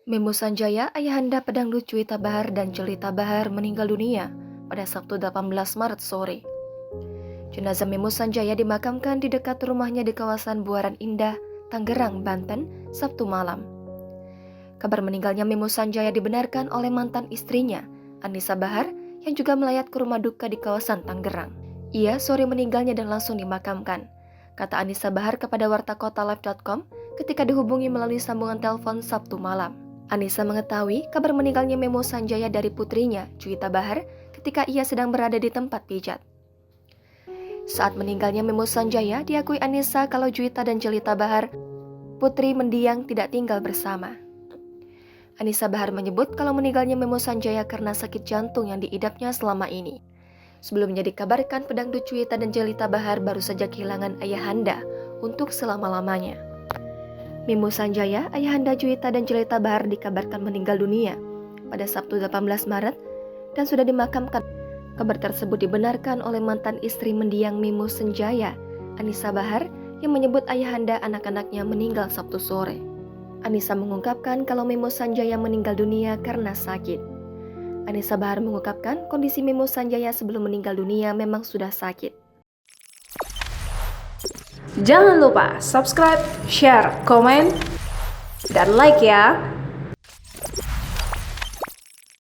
Memo Sanjaya, ayahanda pedangdut Juwita Bahar dan Jelita Bahar meninggal dunia pada Sabtu 18 Maret sore. Jenazah Memo Sanjaya dimakamkan di dekat rumahnya di kawasan Buaran Indah, Tangerang, Banten, Sabtu malam. Kabar meninggalnya Memo Sanjaya dibenarkan oleh mantan istrinya, Anissa Bahar, yang juga melayat ke rumah duka di kawasan Tangerang. Ia sore meninggalnya dan langsung dimakamkan, kata Anissa Bahar kepada wartakotalive.com ketika dihubungi melalui sambungan telepon Sabtu malam. Anissa mengetahui kabar meninggalnya Memo Sanjaya dari putrinya, Juwita Bahar, ketika ia sedang berada di tempat pijat. Saat meninggalnya Memo Sanjaya, diakui Anissa kalau Juwita dan Jelita Bahar, putri mendiang, tidak tinggal bersama. Anissa Bahar menyebut kalau meninggalnya Memo Sanjaya karena sakit jantung yang diidapnya selama ini. Sebelumnya dikabarkan pedangdut Juwita dan Jelita Bahar baru saja kehilangan ayahanda untuk selama-lamanya. Memo Sanjaya, ayahanda Juwita dan Jelita Bahar dikabarkan meninggal dunia pada Sabtu 18 Maret dan sudah dimakamkan. Kabar tersebut dibenarkan oleh mantan istri mendiang Memo Sanjaya, Anissa Bahar, yang menyebut ayahanda anak-anaknya meninggal Sabtu sore. Anissa mengungkapkan kalau Memo Sanjaya meninggal dunia karena sakit. Anissa Bahar mengungkapkan kondisi Memo Sanjaya sebelum meninggal dunia memang sudah sakit. Jangan lupa subscribe, share, komen, dan like ya!